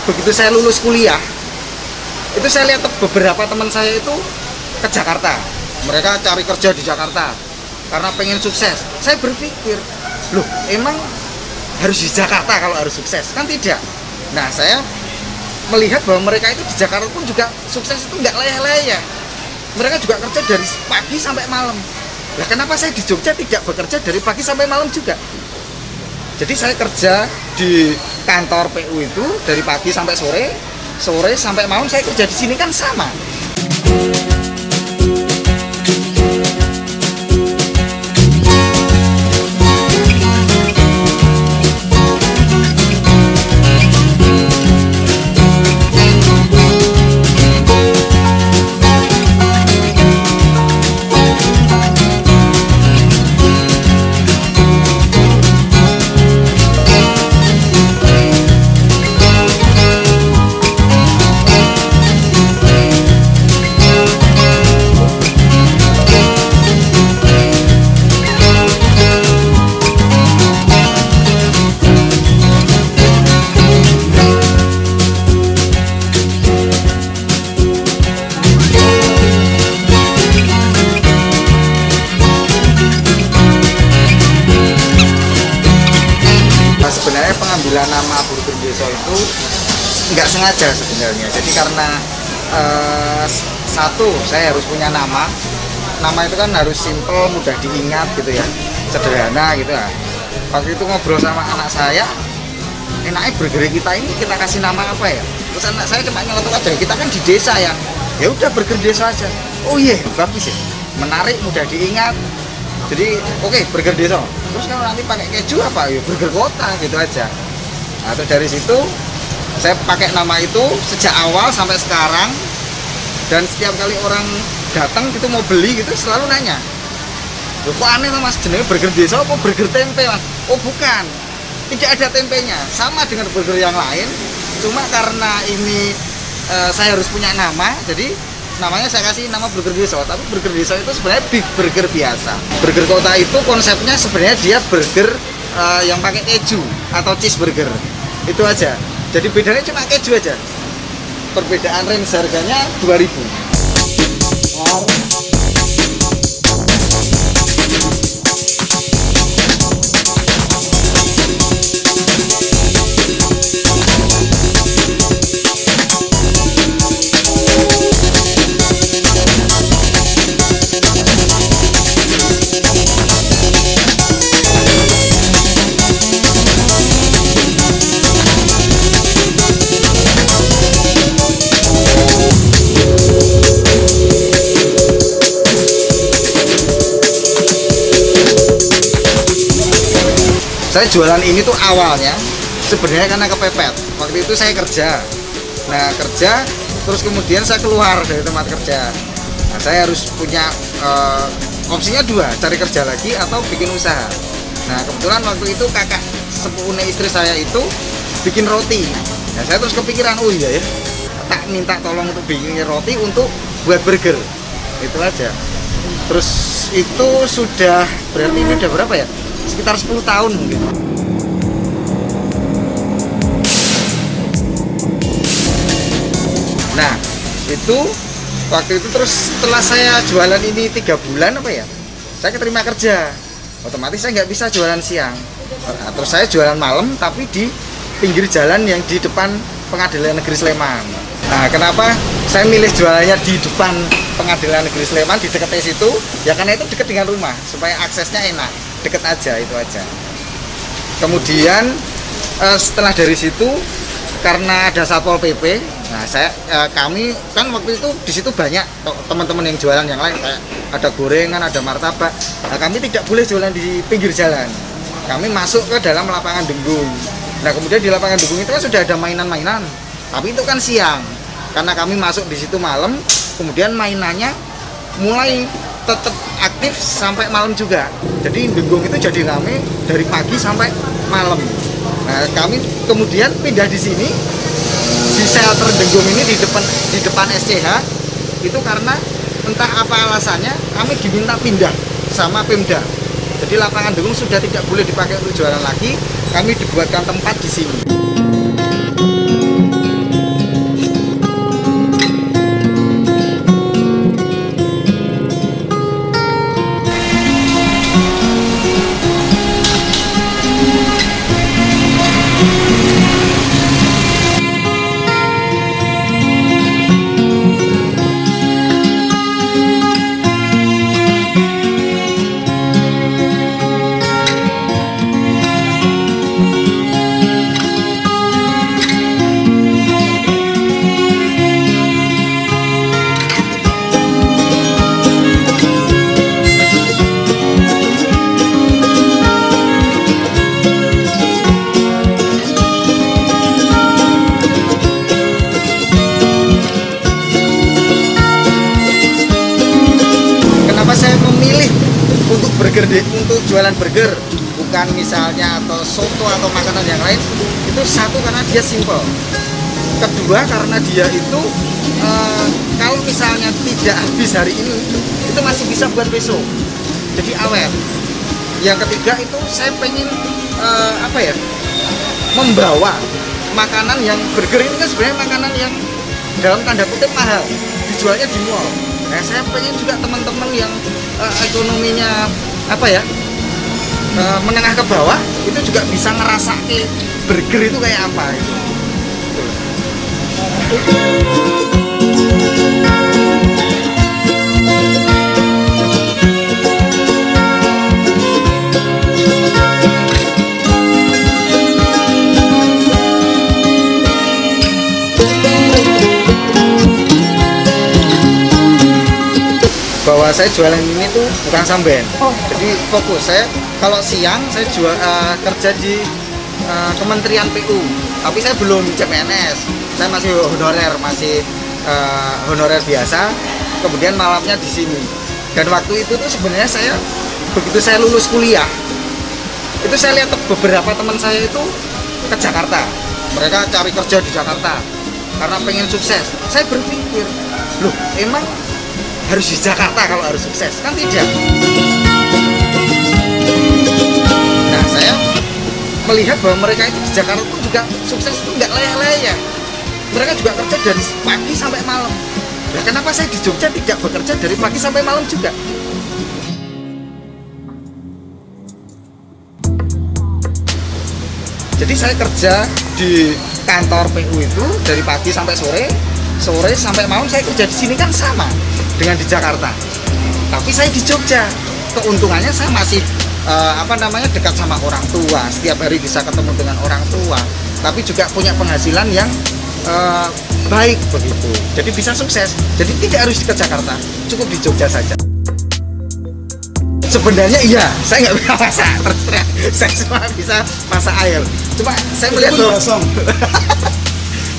begitu saya lulus kuliah, itu saya lihat beberapa teman saya itu ke Jakarta. Mereka cari kerja di Jakarta karena pengen sukses. Saya berpikir, loh emang harus di Jakarta kalau harus sukses? Kan tidak. Nah, saya melihat bahwa mereka itu di Jakarta pun juga sukses itu nggak leyeh-leyeh. Mereka juga kerja dari pagi sampai malam. Nah, kenapa saya di Jogja tidak bekerja dari pagi sampai malam juga? Jadi saya kerja di kantor PU itu dari pagi sampai sore, sore sampai malam saya kerja di sini kan sama. Sebenarnya pengambilan nama Burger Deso itu nggak sengaja sebenarnya. Jadi karena satu, saya harus punya nama. Nama itu kan harus simple, mudah diingat gitu ya, sederhana gitu ya. Waktu itu ngobrol sama anak saya, enaknya burger kita ini kita kasih nama apa ya? Terus anak saya cuma nyeletuk aja, kita kan di desa ya. Ya udah Burger Deso aja. Oh iya, bagus ya, menarik, mudah diingat. Jadi oke, Burger Deso. Terus kalau nanti pakai keju apa? Ya burger kota gitu aja. Nah, terus dari situ saya pakai nama itu sejak awal sampai sekarang. Dan setiap kali orang datang gitu mau beli gitu selalu nanya, loh kok aneh mas, jenenge Burger Deso apa burger tempe mas? Oh bukan, tidak ada tempenya, sama dengan burger yang lain. Cuma karena ini saya harus punya nama, jadi namanya saya kasih nama Burger Deso. Tapi Burger Deso itu sebenarnya beef burger biasa. Burger kota itu konsepnya sebenarnya dia burger yang pakai keju atau cheeseburger. Itu aja. Jadi bedanya cuma keju aja. Perbedaan range harganya 2.000. Saya jualan ini tuh awalnya sebenarnya karena kepepet. Waktu itu saya kerja. Nah, kerja terus kemudian saya keluar dari tempat kerja. Nah, saya harus punya opsinya dua, cari kerja lagi atau bikin usaha. Nah, kebetulan waktu itu kakak sepupunya istri saya itu bikin roti. Nah, saya terus kepikiran, oh iya ya, tak minta tolong untuk bikin roti untuk buat burger. Itu aja. Terus itu sudah berarti ini udah berapa ya? Sekitar 10 tahun mungkin. Nah, itu waktu itu terus setelah saya jualan ini 3 bulan apa ya, saya keterima kerja. Otomatis saya nggak bisa jualan siang. Nah, terus saya jualan malam tapi di pinggir jalan yang di depan Pengadilan Negeri Sleman. Nah, kenapa saya milih jualannya di depan Pengadilan Negeri Sleman, di dekat situ? Ya karena itu dekat dengan rumah, supaya aksesnya enak, deket aja, itu aja. Kemudian setelah dari situ, karena ada Satpol PP, nah kami kan waktu itu di situ banyak teman-teman yang jualan yang lain, kayak ada gorengan, ada martabak. Nah, kami tidak boleh jualan di pinggir jalan. Kami masuk ke dalam lapangan Denggung. Nah, kemudian di lapangan Denggung itu kan sudah ada mainan-mainan, tapi itu kan siang. Karena kami masuk di situ malam, kemudian mainannya mulai tetap aktif sampai malam juga. Jadi Denggung itu jadi rame dari pagi sampai malam. Nah, kami kemudian pindah di sini di shelter Denggung ini di depan SCH itu karena entah apa alasannya kami diminta pindah sama Pemda. Jadi lapangan Denggung sudah tidak boleh dipakai untuk jualan lagi, kami dibuatkan tempat di sini. untuk jualan burger, bukan misalnya atau soto atau makanan yang lain, itu satu karena dia simple. Kedua karena dia itu kalau misalnya tidak habis hari ini, itu masih bisa buat besok, jadi awet. Yang ketiga itu saya pengen membawa makanan yang burger ini kan sebenarnya makanan yang dalam tanda kutip mahal, dijualnya di mall. Nah, saya pengen juga teman-teman yang ekonominya menengah ke bawah itu juga bisa ngerasain burger itu kayak apa gitu. Bahwa saya jualan ini tuh bukan samben. Jadi fokus saya kalau siang saya kerja di Kementerian PU, tapi saya belum CPNS, saya masih honorer biasa. Kemudian malamnya di sini. Dan waktu itu tuh sebenarnya saya begitu saya lulus kuliah, itu saya lihat beberapa teman saya itu ke Jakarta, mereka cari kerja di Jakarta karena pengen sukses. Saya berpikir, loh emang harus di Jakarta kalau harus sukses? Kan tidak. Nah, saya melihat bahwa mereka itu di Jakarta itu juga sukses itu nggak layak-layak. Mereka juga kerja dari pagi sampai malam. Nah, kenapa saya di Jogja tidak bekerja dari pagi sampai malam juga? Jadi saya kerja di kantor PU itu dari pagi sampai sore, sore sampai malam saya kerja di sini kan sama dengan di Jakarta. Tapi saya di Jogja, keuntungannya saya masih dekat sama orang tua, setiap hari bisa ketemu dengan orang tua, tapi juga punya penghasilan yang baik begitu. Jadi bisa sukses. Jadi tidak harus ke Jakarta, cukup di Jogja saja. Sebenarnya iya, saya nggak bisa masak, terus terang. Saya cuma bisa masak air. Cuma saya melihat loh.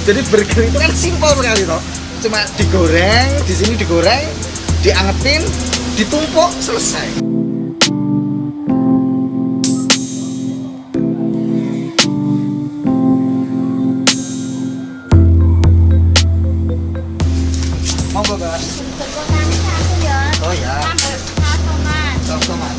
Jadi burger itu kan simpel sekali toh. Cuma digoreng, di sini digoreng, diangetin, ditumpuk, selesai. Monggo, Mas. Oh ya. Saus tomat.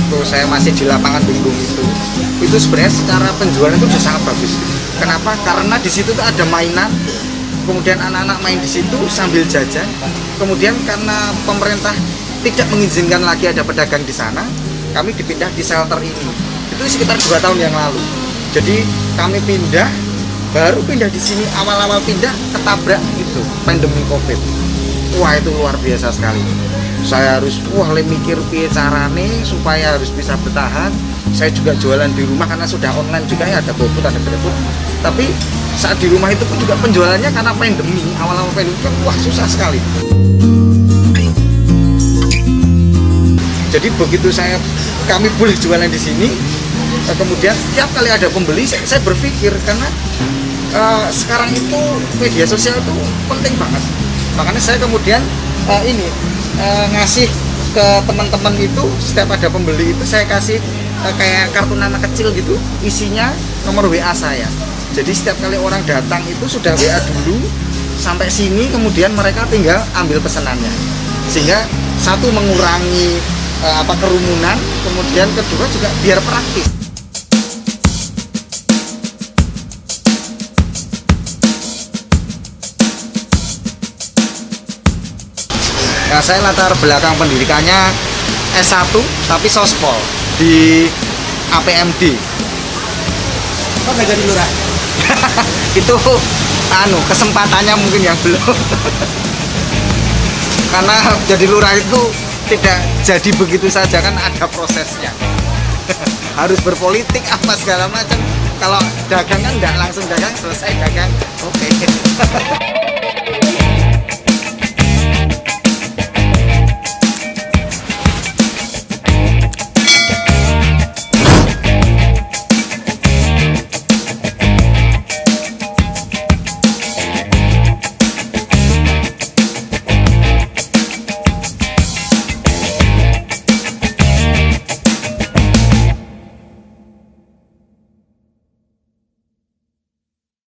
waktu saya masih di lapangan Bingung itu sebenarnya secara penjualan itu sudah sangat bagus. Kenapa? Karena di situ tuh ada mainan, kemudian anak-anak main di situ sambil jajan. Kemudian karena pemerintah tidak mengizinkan lagi ada pedagang di sana, kami dipindah di shelter ini. Itu sekitar 2 tahun yang lalu. Jadi kami baru pindah di sini, awal-awal pindah ketabrak itu pandemi COVID. Wah, itu luar biasa sekali. Saya harus mikir piye carane supaya harus bisa bertahan. Saya juga jualan di rumah karena sudah online juga ya, ada GoFood, ada GrabFood. Tapi saat di rumah itu pun juga penjualannya karena pandemi, awal-awal pandemi kan susah sekali. Jadi begitu kami boleh jualan di sini, kemudian setiap kali ada pembeli saya berpikir karena sekarang itu media sosial itu penting banget. Makanya saya kemudian ngasih ke teman-teman itu, setiap ada pembeli itu saya kasih kayak kartu nama kecil gitu, isinya nomor WA saya. Jadi setiap kali orang datang itu sudah WA dulu sampai sini, kemudian mereka tinggal ambil pesanannya. Sehingga satu mengurangi kerumunan, kemudian kedua juga biar praktis. Nah, saya latar belakang pendidikannya S1 tapi sospol di APMD. Kok nggak jadi lurah? Itu kesempatannya mungkin yang belum. Karena jadi lurah itu tidak jadi begitu saja, kan ada prosesnya. Harus berpolitik apa segala macam. Kalau dagang kan nggak langsung dagang selesai dagang. Oke.